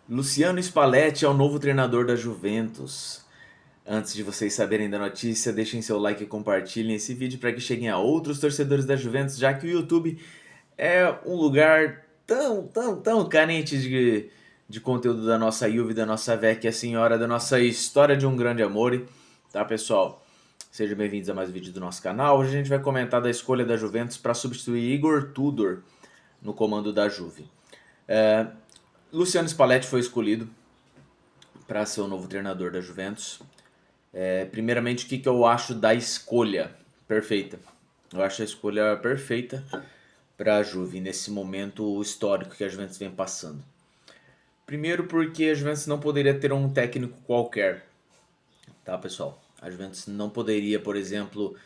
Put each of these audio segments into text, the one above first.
Luciano Spalletti é o novo treinador da Juventus. Antes de vocês saberem da notícia, deixem seu like e compartilhem esse vídeo para que cheguem a outros torcedores da Juventus, já que o YouTube é um lugar tão carente de conteúdo da nossa Juve, da nossa Vecchia Senhora, da nossa história de um grande amor. Tá, pessoal? Sejam bem-vindos a mais um vídeo do nosso canal. Hoje a gente vai comentar da escolha da Juventus para substituir Igor Tudor no comando da Juve. Luciano Spalletti foi escolhido para ser o novo treinador da Juventus. Primeiramente, o que eu acho da escolha perfeita? Eu acho a escolha perfeita para a Juve nesse momento histórico que a Juventus vem passando. Primeiro porque a Juventus não poderia ter um técnico qualquer, tá, pessoal? A Juventus não poderia, por exemplo,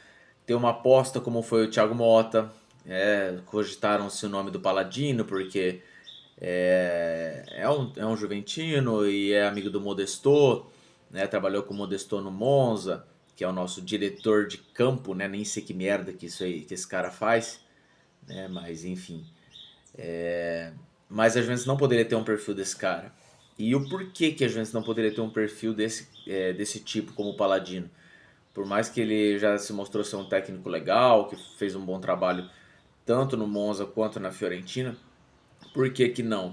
ter uma aposta como foi o Thiago Motta. Cogitaram-se o nome do Paladino porque é um juventino e é amigo do Modesto, né? Trabalhou com o Modesto no Monza, que é o nosso diretor de campo, né? Nem sei que merda que isso aí que esse cara faz, né? Mas enfim. Mas a Juventus não poderia ter um perfil desse cara. E o porquê que a Juventus não poderia ter um perfil desse tipo como o Paladino? Por mais que ele já se mostrou ser um técnico legal, que fez um bom trabalho tanto no Monza quanto na Fiorentina, por que que não?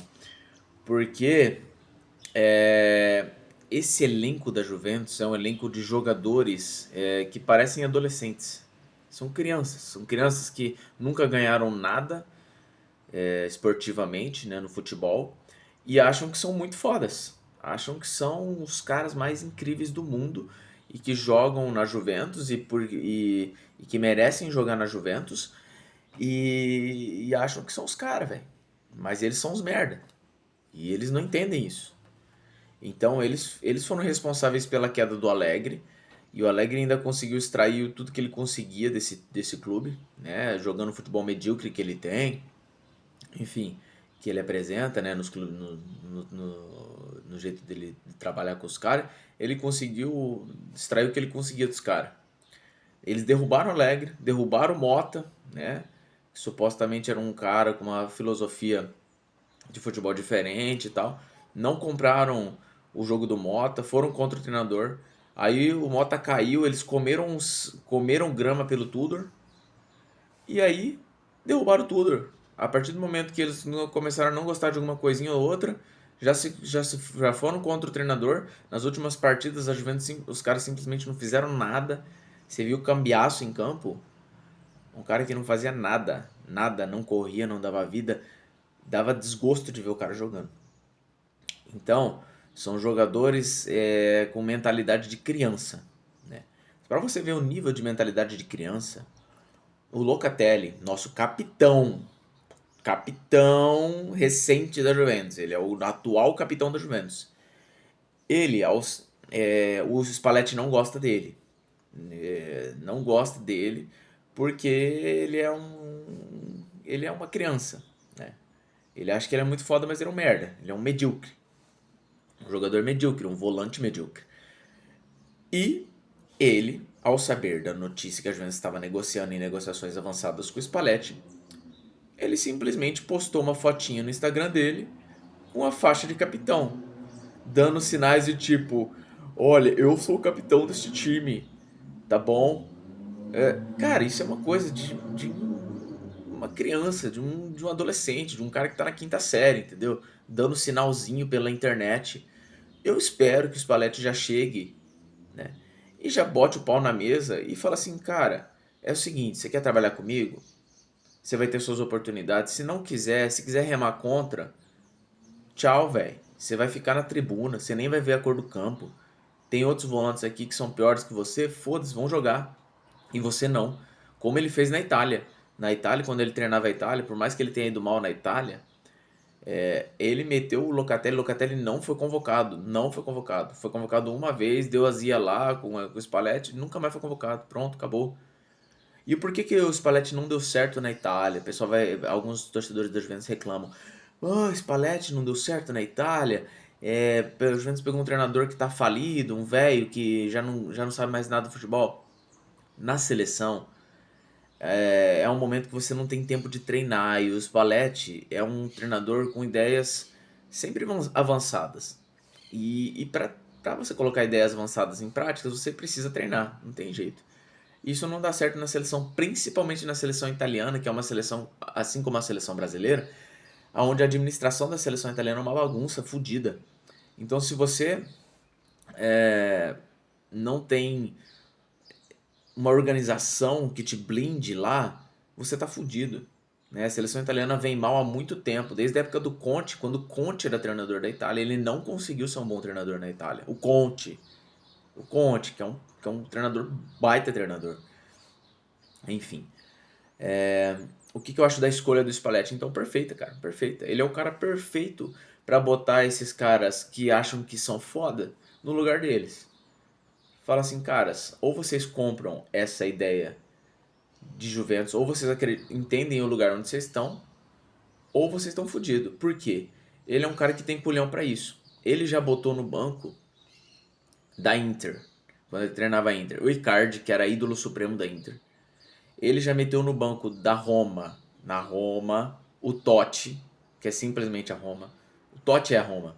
Porque esse elenco da Juventus é um elenco de jogadores que parecem adolescentes. São crianças que nunca ganharam nada esportivamente, né, no futebol, e acham que são muito fodas. Acham que são os caras mais incríveis do mundo e que jogam na Juventus e que merecem jogar na Juventus e acham que são os caras, velho. Mas eles são os merda. E eles não entendem isso. Então eles foram responsáveis pela queda do Alegre. E o Alegre ainda conseguiu extrair tudo que ele conseguia desse clube, né? Jogando o futebol medíocre que ele tem, enfim, que ele apresenta, né? Nos clubes, no jeito dele de trabalhar com os caras. Ele conseguiu extrair o que ele conseguia dos caras. Eles derrubaram o Alegre, derrubaram o Mota, né? Que supostamente era um cara com uma filosofia de futebol diferente e tal. Não compraram o jogo do Mota, foram contra o treinador. Aí o Mota caiu, eles comeram grama pelo Tudor. E aí derrubaram o Tudor. A partir do momento que eles começaram a não gostar de alguma coisinha ou outra, já foram contra o treinador. Nas últimas partidas, a Juventus, os caras simplesmente não fizeram nada. Você viu o Cambiasso em campo? Um cara que não fazia nada, nada, não corria, não dava vida, dava desgosto de ver o cara jogando. Então, são jogadores com mentalidade de criança, né? Para você ver o nível de mentalidade de criança, o Locatelli, nosso capitão recente da Juventus, ele é o atual capitão da Juventus. O Spalletti não gosta dele, não gosta dele porque ele é uma criança, né? Ele acha que ele é muito foda, mas ele é um merda, ele é um medíocre. Um jogador medíocre, um volante medíocre. E ele, ao saber da notícia que a Juventus estava negociando em negociações avançadas com o Spalletti, ele simplesmente postou uma fotinha no Instagram dele com a faixa de capitão, dando sinais de tipo: olha, eu sou o capitão deste time, tá bom? Cara, isso é uma coisa de uma criança, de um adolescente, de um cara que tá na quinta série, entendeu? Dando sinalzinho pela internet. Eu espero que o Spalletti já chegue, né? E já bote o pau na mesa e fala assim, cara, é o seguinte, você quer trabalhar comigo? Você vai ter suas oportunidades. Se não quiser, se quiser remar contra, tchau, velho. Você vai ficar na tribuna, você nem vai ver a cor do campo. Tem outros volantes aqui que são piores que você, foda-se, vão jogar. E você não. Como ele fez na Itália. Na Itália, quando ele treinava a Itália, por mais que ele tenha ido mal na Itália, ele meteu o Locatelli. O Locatelli não foi convocado. Não foi convocado. Foi convocado uma vez, deu azia lá com o Spalletti, nunca mais foi convocado. Pronto, acabou. E por que que o Spalletti não deu certo na Itália? O pessoal alguns torcedores da Juventus reclamam. Oh, Spalletti não deu certo na Itália. O Juventus pegou um treinador que tá falido, um velho que já não sabe mais nada do futebol. Na seleção, é um momento que você não tem tempo de treinar. E o Spalletti é um treinador com ideias, sempre avançadas. E para você colocar ideias avançadas em práticas, você precisa treinar, não tem jeito. Isso não dá certo na seleção, principalmente na seleção italiana, que é uma seleção, assim como a seleção brasileira, onde a administração da seleção italiana é uma bagunça fodida. Então, se você não tem uma organização que te blinde lá, você tá fudido. Né? A seleção italiana vem mal há muito tempo, desde a época do Conte, quando o Conte era treinador da Itália, ele não conseguiu ser um bom treinador na Itália. O Conte, que é um treinador, baita treinador. Enfim, o que eu acho da escolha do Spalletti? Então, perfeita, cara, perfeita. Ele é o cara perfeito pra botar esses caras que acham que são foda no lugar deles. Fala assim, caras, ou vocês compram essa ideia de Juventus, ou vocês entendem o lugar onde vocês estão, ou vocês estão fodidos. Por quê? Ele é um cara que tem culhão pra isso. Ele já botou no banco da Inter, quando ele treinava a Inter, o Icardi, que era ídolo supremo da Inter. Ele já meteu no banco da Roma, na Roma, o Totti, que é simplesmente a Roma. O Totti é a Roma,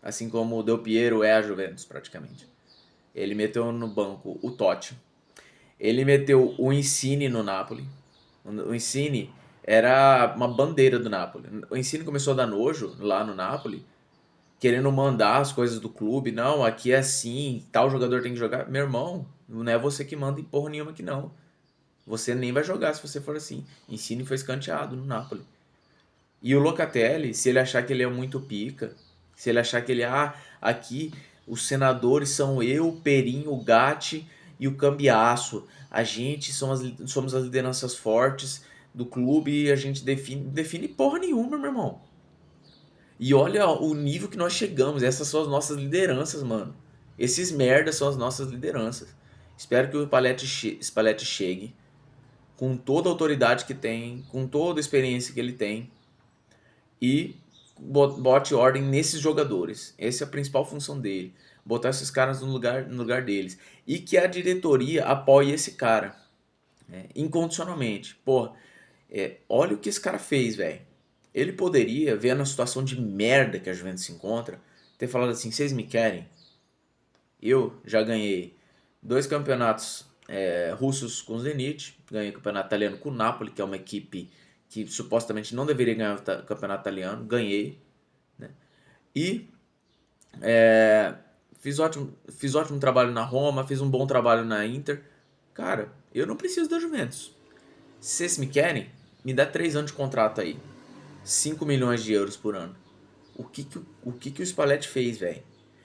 assim como o Del Piero é a Juventus, praticamente. Ele meteu no banco o Totti. Ele meteu o Insigne no Napoli. O Insigne era uma bandeira do Napoli. O Insigne começou a dar nojo lá no Napoli, querendo mandar as coisas do clube. Não, aqui é assim, tal jogador tem que jogar. Meu irmão, não é você que manda em porra nenhuma aqui não. Você nem vai jogar se você for assim. Insigne foi escanteado no Napoli. E o Locatelli, se ele achar que ele é muito pica, se ele achar que ele, aqui os senadores são eu, o Perinho, o Gatti e o Cambiasso. A gente somos as lideranças fortes do clube e a gente define porra nenhuma, meu irmão. E olha o nível que nós chegamos. Essas são as nossas lideranças, mano. Esses merdas são as nossas lideranças. Espero que o Spalletti chegue com toda a autoridade que tem, com toda a experiência que ele tem e bote ordem nesses jogadores. Essa é a principal função dele. Botar esses caras no lugar deles. E que a diretoria apoie esse cara. Né? Incondicionalmente. Pô, olha o que esse cara fez, velho. Ele poderia, vendo a situação de merda que a Juventus se encontra, ter falado assim: vocês me querem? Eu já ganhei 2 campeonatos russos com o Zenit, ganhei o campeonato italiano com o Napoli, que é uma equipe que supostamente não deveria ganhar o campeonato italiano, ganhei, né? E fiz ótimo trabalho na Roma, fiz um bom trabalho na Inter. Cara, eu não preciso da Juventus. Se vocês me querem, me dá 3 anos de contrato aí. 5 milhões de euros por ano. O que o Spalletti fez, velho?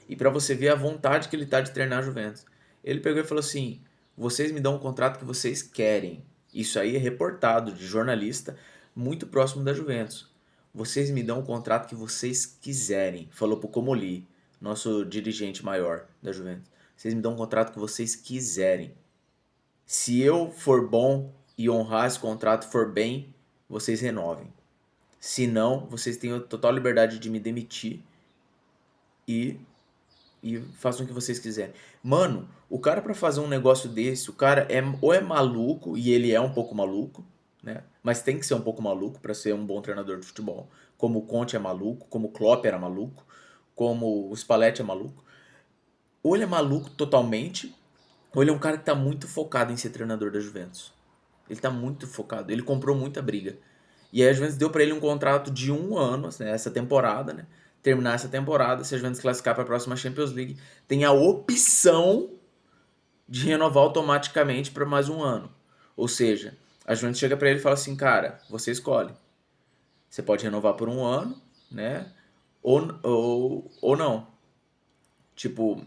E pra você ver a vontade que ele tá de treinar a Juventus. Ele pegou e falou assim: vocês me dão um contrato que vocês querem. Isso aí é reportado de jornalista muito próximo da Juventus. Vocês me dão o contrato que vocês quiserem. Falou pro Comoli, nosso dirigente maior da Juventus. Vocês me dão um contrato que vocês quiserem. Se eu for bom e honrar esse contrato, for bem, vocês renovem. Se não, vocês têm a total liberdade de me demitir e, e façam o que vocês quiserem. Mano, o cara pra fazer um negócio desse, o cara ou é maluco, e ele é um pouco maluco, né? Mas tem que ser um pouco maluco pra ser um bom treinador de futebol. Como o Conte é maluco, como o Klopp era maluco, como o Spalletti é maluco. Ou ele é maluco totalmente, ou ele é um cara que tá muito focado em ser treinador da Juventus. Ele tá muito focado, ele comprou muita briga. E aí a Juventus deu pra ele um contrato de 1 ano, né, essa temporada, né? Terminar essa temporada, se a Juventus classificar para a próxima Champions League, tem a opção de renovar automaticamente para mais 1 ano. Ou seja, a Juventus chega pra ele e fala assim, cara, você escolhe. Você pode renovar por 1 ano, né? Ou não. Tipo,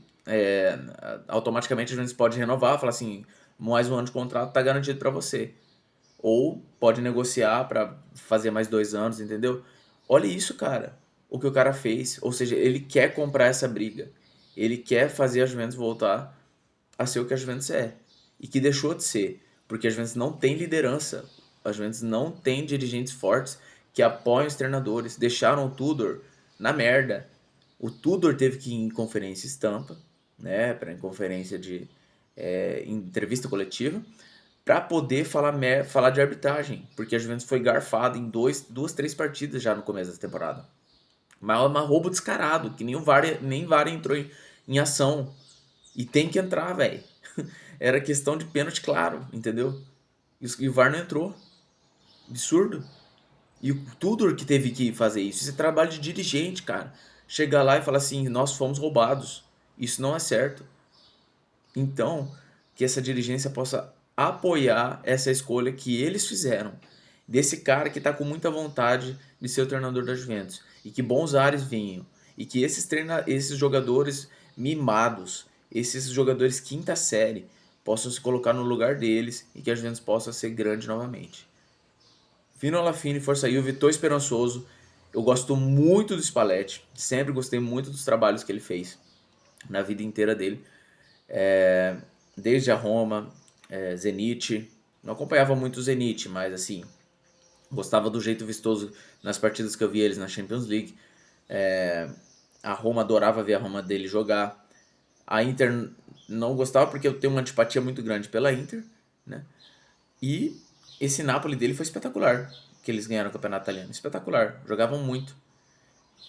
automaticamente a Juventus pode renovar, falar assim, mais 1 ano de contrato tá garantido pra você. Ou pode negociar pra fazer mais 2 anos, entendeu? Olha isso, cara. O que o cara fez. Ou seja, ele quer comprar essa briga. Ele quer fazer a Juventus voltar a ser o que a Juventus é. E que deixou de ser. Porque a Juventus não tem liderança. A Juventus não tem dirigentes fortes que apoiem os treinadores. Deixaram o Tudor na merda. O Tudor teve que ir em conferência estampa, né? Em conferência de entrevista coletiva para poder falar de arbitragem, porque a Juventus foi garfada em duas, três partidas já no começo da temporada. Mas roubo descarado, que nem o VAR, nem VAR entrou em ação. E tem que entrar, velho. Era questão de pênalti claro, entendeu? E o VAR não entrou. Absurdo. E o Tudor que teve que fazer isso. Isso é trabalho de dirigente, cara. Chegar lá e falar assim, nós fomos roubados. Isso não é certo. Então, que essa dirigência possa apoiar essa escolha que eles fizeram. Desse cara que tá com muita vontade de ser o treinador da Juventus. E que bons ares venham. E que esses jogadores mimados, esses jogadores quinta série, possam se colocar no lugar deles e que a Juventus possa ser grande novamente. Fino alla fine, força Juve, tô esperançoso. Eu gosto muito do Spalletti, sempre gostei muito dos trabalhos que ele fez na vida inteira dele. Desde a Roma, Zenit. Não acompanhava muito o Zenit, mas assim, gostava do jeito vistoso nas partidas que eu vi eles na Champions League. A Roma, adorava ver a Roma dele jogar. A Inter não gostava porque eu tenho uma antipatia muito grande pela Inter, né? E esse Napoli dele foi espetacular, que eles ganharam o campeonato italiano. Espetacular, jogavam muito.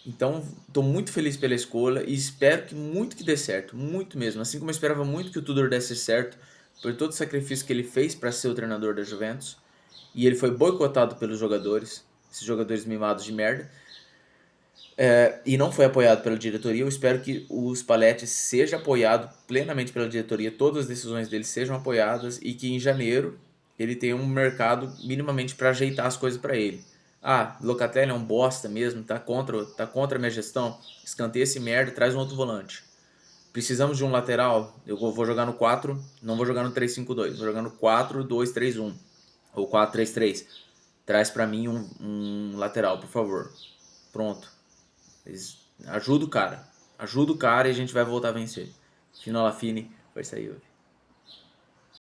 Então, estou muito feliz pela escolha e espero que muito que dê certo, muito mesmo. Assim como eu esperava muito que o Tudor desse certo, por todo o sacrifício que ele fez para ser o treinador da Juventus, e ele foi boicotado pelos jogadores, esses jogadores mimados de merda, e não foi apoiado pela diretoria. Eu espero que o Spalletti seja apoiado plenamente pela diretoria, todas as decisões dele sejam apoiadas e que em janeiro ele tenha um mercado minimamente para ajeitar as coisas para ele. Ah, Locatelli é um bosta mesmo, tá contra a minha gestão. Escanteia esse merda, traz um outro volante. Precisamos de um lateral, eu vou jogar no 4, não vou jogar no 3-5-2, vou jogar no 4-2-3-1 ou 4-3-3. Traz para mim um lateral, por favor. Pronto. Ajuda o cara. Ajuda o cara e a gente vai voltar a vencer. Fino alla fine, vai sair.